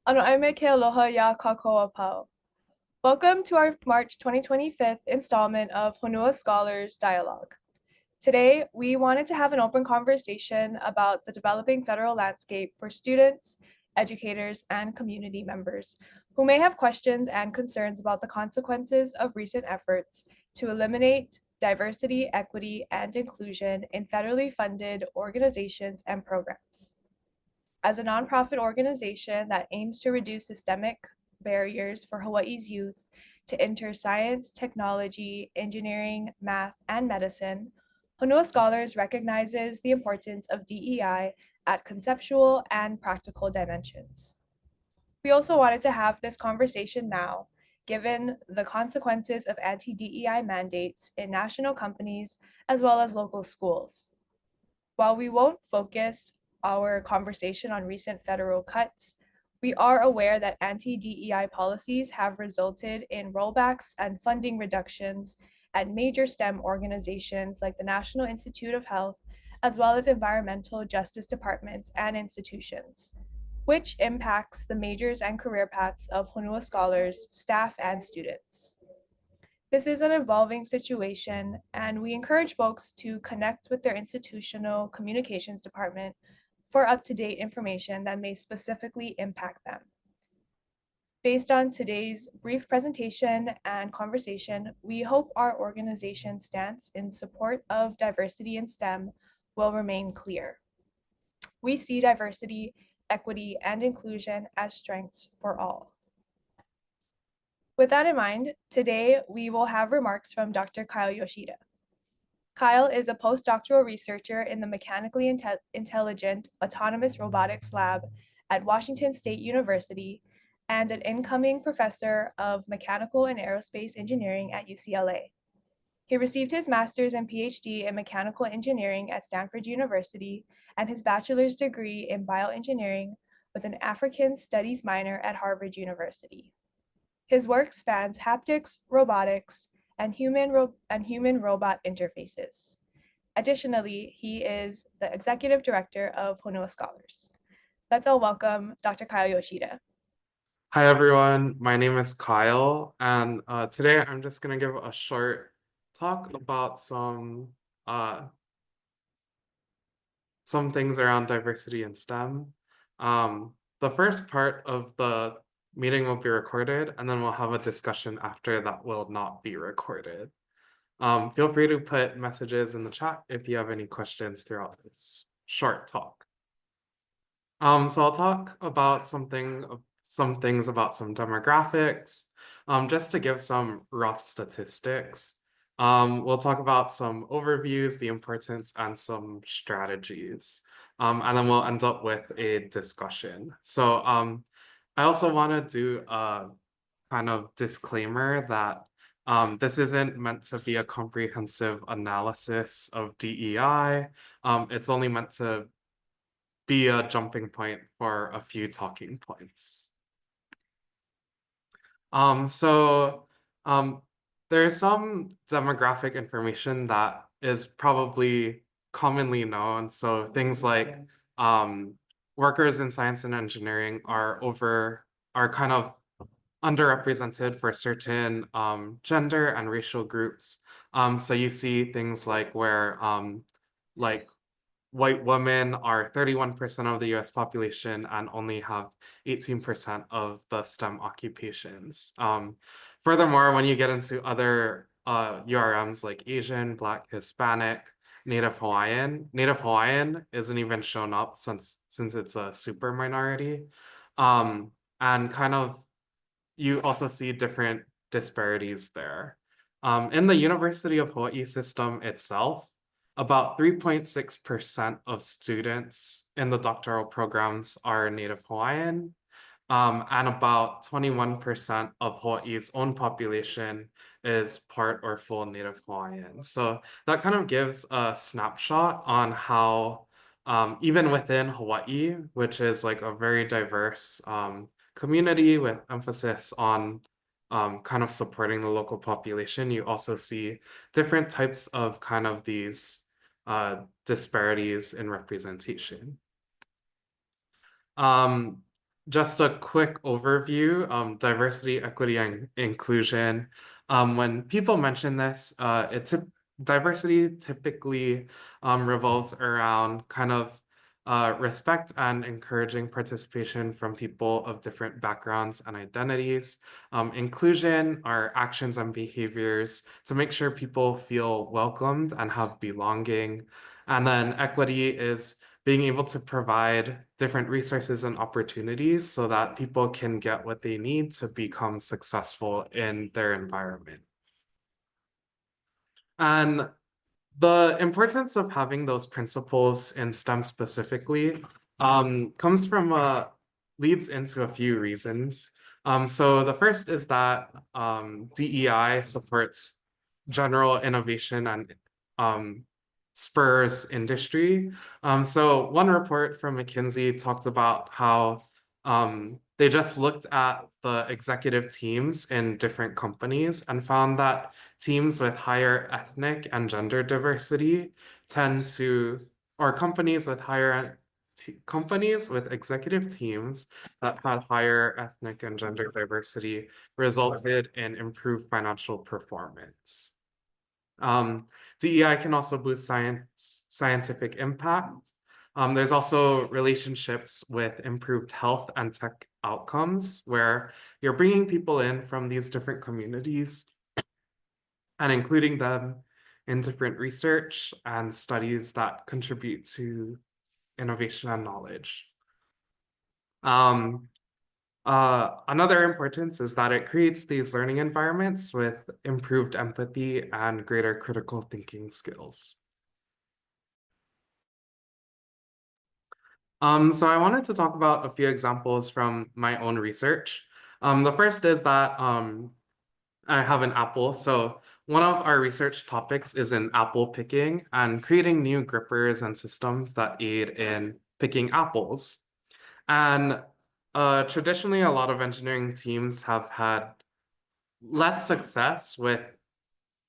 Ano aime ke aloha ya kakoa pau. Welcome to our March 2025 installment of Honua Scholars Dialogue. Today, we wanted to have an open conversation about the developing federal landscape for students, educators, and community members who may have questions and concerns about the consequences of recent efforts to eliminate diversity, equity, and inclusion in federally funded organizations and programs. As a nonprofit organization that aims to reduce systemic barriers for Hawaii's youth to enter science, technology, engineering, math, and medicine, Honua Scholars recognizes the importance of DEI at conceptual and practical dimensions. We also wanted to have this conversation now, given the consequences of anti-DEI mandates in national companies as well as local schools. While we won't focus our conversation on recent federal cuts, we are aware that anti-DEI policies have resulted in rollbacks and funding reductions at major STEM organizations like the National Institute of Health, as well as environmental justice departments and institutions, which impacts the majors and career paths of Honua scholars, staff, and students. This is an evolving situation, and we encourage folks to connect with their institutional communications department for up-to-date information that may specifically impact them. Based on today's brief presentation and conversation, we hope our organization's stance in support of diversity in STEM will remain clear. We see diversity, equity, and inclusion as strengths for all. With that in mind, today we will have remarks from Dr. Kyle Yoshida. Kyle is a postdoctoral researcher in the Mechanically Intelligent Autonomous Robotics Lab at Washington State University and an incoming professor of mechanical and aerospace engineering at UCLA. He received his master's and PhD in mechanical engineering at Stanford University and his bachelor's degree in bioengineering with an African Studies minor at Harvard University. His work spans haptics, robotics, and human-robot interfaces. Additionally, he is the executive director of Honua Scholars. Let's all welcome Dr. Kyle Yoshida. Hi everyone, my name is Kyle, and today I'm just going to give a short talk about some things around diversity in STEM. The first part of the meeting will be recorded, and then we'll have a discussion after that will not be recorded. Feel free to put messages in the chat if you have any questions throughout this short talk. So I'll talk about some things about some demographics, just to give some rough statistics. We'll talk about some overviews, the importance, and some strategies. And then we'll end up with a discussion. So I also want to do a kind of disclaimer that this isn't meant to be a comprehensive analysis of DEI. It's only meant to be a jumping point for a few talking points. There's some demographic information that is probably commonly known. So things like workers in science and engineering are kind of underrepresented for certain gender and racial groups. So you see things like where like white women are 31% of the US population and only have 18% of the STEM occupations. Furthermore, when you get into other URMs like Asian, Black, Hispanic, Native Hawaiian isn't even shown up since it's a super minority. And kind of, you also see different disparities there. In the University of Hawaii system itself, about 3.6% of students in the doctoral programs are Native Hawaiian, and about 21% of Hawaii's own population is part or full Native Hawaiian. So that kind of gives a snapshot on how, even within Hawaii, which is like a very diverse community with emphasis on kind of supporting the local population, you also see different types of kind of these disparities in representation. just a quick overview, diversity, equity, and inclusion. When people mention this, diversity typically revolves around kind of respect and encouraging participation from people of different backgrounds and identities. Inclusion are actions and behaviors to make sure people feel welcomed and have belonging. And then equity is being able to provide different resources and opportunities so that people can get what they need to become successful in their environment. And the importance of having those principles in STEM specifically comes from leads into a few reasons. So the first is that DEI supports general innovation and spurs industry. So one report from McKinsey talked about how they just looked at the executive teams in different companies and found that teams with higher ethnic and gender diversity tend to, or companies with companies with executive teams that had higher ethnic and gender diversity resulted in improved financial performance. DEI can also boost scientific impact. There's also relationships with improved health and tech outcomes where you're bringing people in from these different communities and including them in different research and studies that contribute to innovation and knowledge. Another importance is that it creates these learning environments with improved empathy and greater critical thinking skills. So I wanted to talk about a few examples from my own research. The first is that I have an apple. So one of our research topics is in apple picking and creating new grippers and systems that aid in picking apples. And traditionally, a lot of engineering teams have had less success with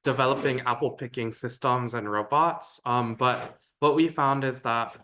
developing apple picking systems and robots. But what we found is that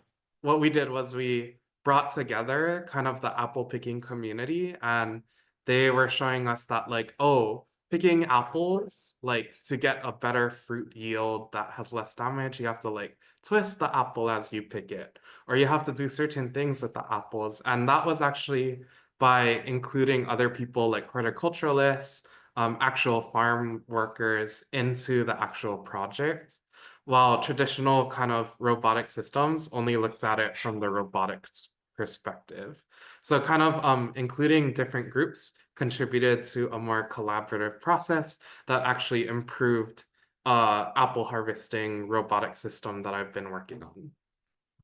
what we did was we brought together kind of the apple picking community, and they were showing us that like, oh, picking apples, like to get a better fruit yield that has less damage, you have to like twist the apple as you pick it, or you have to do certain things with the apples. And that was actually by including other people like horticulturalists, actual farm workers into the actual project, while traditional kind of robotic systems only looked at it from the robotics perspective. So kind of including different groups contributed to a more collaborative process that actually improved apple harvesting robotic system that I've been working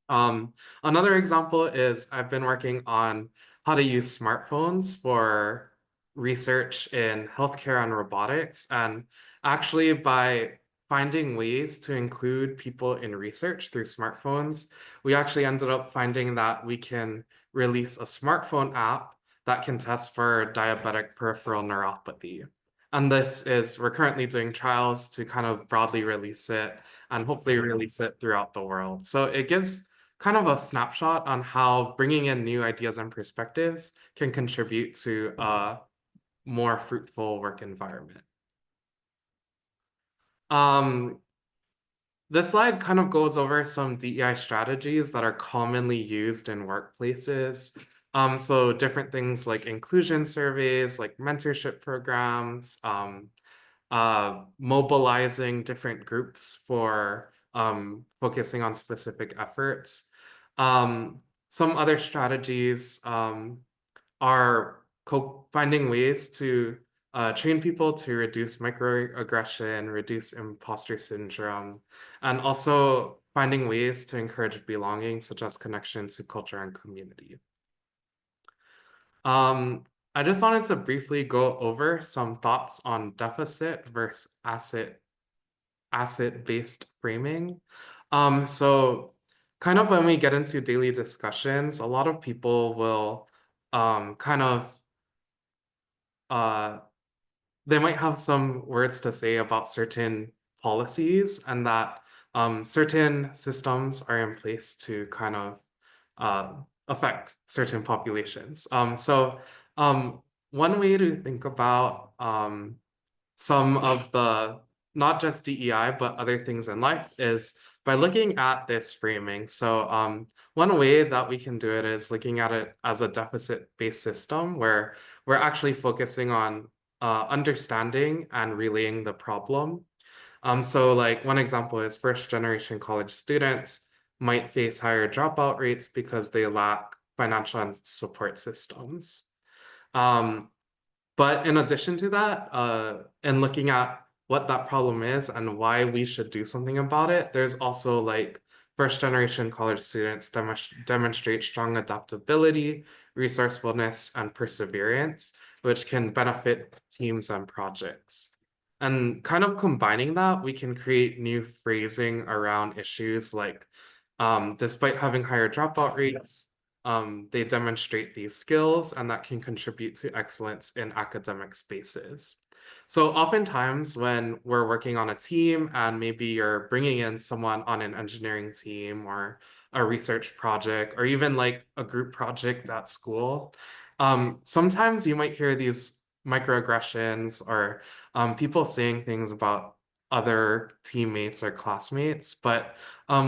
on. Another example is I've been working on how to use smartphones for research in healthcare and robotics. And actually, by finding ways to include people in research through smartphones, we actually ended up finding that we can release a smartphone app that can test for diabetic peripheral neuropathy. And we're currently doing trials to kind of broadly release it and hopefully release it throughout the world. So it gives kind of a snapshot on how bringing in new ideas and perspectives can contribute to a more fruitful work environment. This slide kind of goes over some DEI strategies that are commonly used in workplaces. So different things like inclusion surveys, like mentorship programs, mobilizing different groups for focusing on specific efforts. Some other strategies are finding ways to train people to reduce microaggression, reduce imposter syndrome, and also finding ways to encourage belonging, such as connection to culture and community. I just wanted to briefly go over some thoughts on deficit versus asset-based framing. So kind of when we get into daily discussions, a lot of people will kind of they might have some words to say about certain policies and that certain systems are in place to kind of affect certain populations. Um, one way to think about some of the not just DEI, but other things in life is by looking at this framing. One way that we can do it is looking at it as a deficit-based system where we're actually focusing on understanding and relaying the problem. Like one example is first generation college students might face higher dropout rates because they lack financial and support systems. Um, but in addition to that, and looking at what that problem is and why we should do something about it, there's also like first generation college students demonstrate strong adaptability, resourcefulness, and perseverance, which can benefit teams and projects. And kind of combining that, we can create new phrasing around issues like, despite having higher dropout rates, they demonstrate these skills and that can contribute to excellence in academic spaces. So oftentimes when we're working on a team and maybe you're bringing in someone on an engineering team or a research project or even like a group project at school, sometimes you might hear these microaggressions or people saying things about other teammates or classmates, but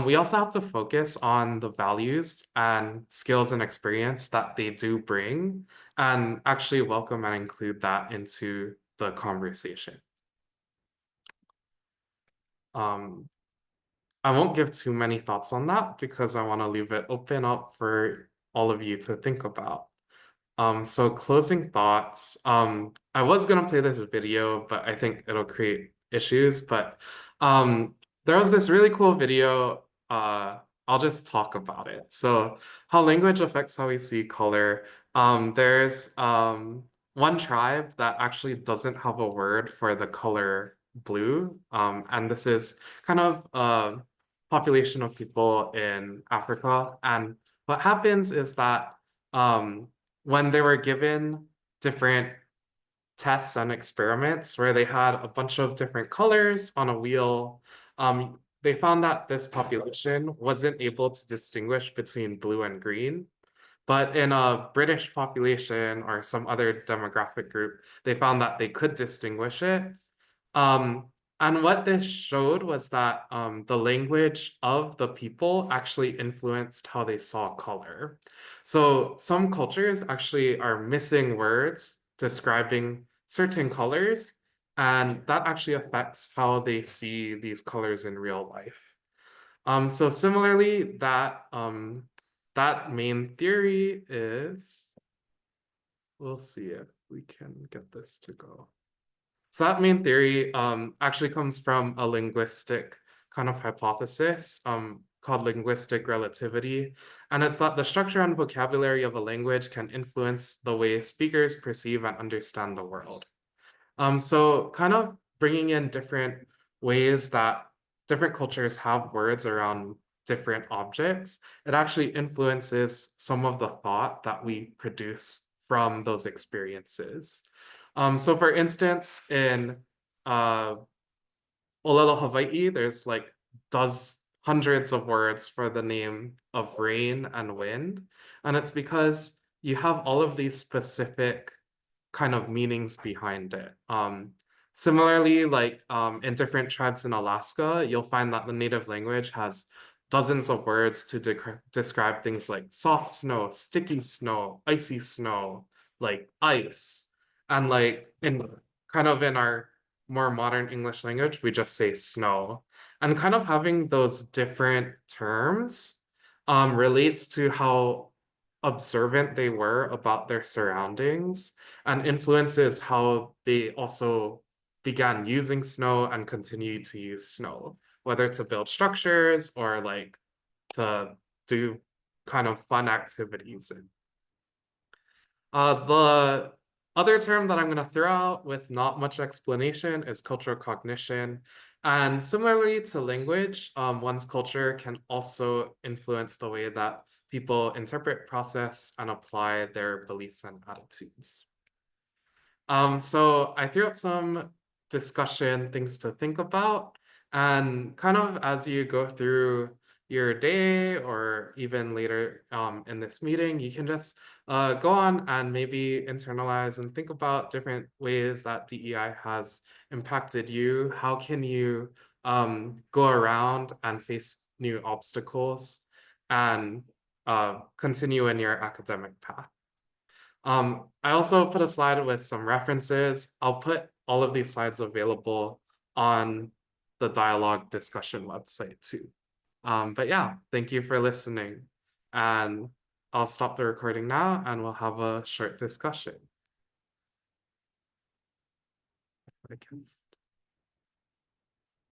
we also have to focus on the values and skills and experience that they do bring and actually welcome and include that into the conversation. Um, I won't give too many thoughts on that because I want to leave it open up for all of you to think about. So closing thoughts. I was gonna play this video, but I think it'll create issues. But there was this really cool video. I'll just talk about it. So how language affects how we see color. There's one tribe that actually doesn't have a word for the color blue. And this is kind of a population of people in Africa. And what happens is that when they were given different tests and experiments where they had a bunch of different colors on a wheel, they found that this population wasn't able to distinguish between blue and green. But in a British population or some other demographic group, they found that they could distinguish it. Um, and what this showed was that the language of the people actually influenced how they saw color. So some cultures actually are missing words describing certain colors, and that actually affects how they see these colors in real life. So similarly, that main theory is, we'll see if we can get this to go. So that main theory actually comes from a linguistic kind of hypothesis called linguistic relativity. And it's that the structure and vocabulary of a language can influence the way speakers perceive and understand the world. So kind of bringing in different ways that different cultures have words around different objects, it actually influences some of the thought that we produce from those experiences. So for instance, in uh, Olelo, Hawaii, there's like hundreds of words for the name of rain and wind. And it's because you have all of these specific kind of meanings behind it. Similarly, like in different tribes in Alaska, you'll find that the native language has dozens of words to describe things like soft snow, sticky snow, icy snow, like ice. And like in kind of in our more modern English language, we just say snow. And kind of having those different terms relates to how observant they were about their surroundings and influences how they also began using snow and continue to use snow, whether to build structures or like to do kind of fun activities. The other term that I'm going to throw out with not much explanation is cultural cognition. And similarly to language, one's culture can also influence the way that people interpret, process, and apply their beliefs and attitudes. So I threw up some discussion, things to think about, and kind of as you go through your day or even later in this meeting, you can just go on and maybe internalize and think about different ways that DEI has impacted you. How can you go around and face new obstacles and continue in your academic path? I also put a slide with some references. I'll put all of these slides available on the dialogue discussion website too. But yeah, thank you for listening. And I'll stop the recording now and we'll have a short discussion. I can't.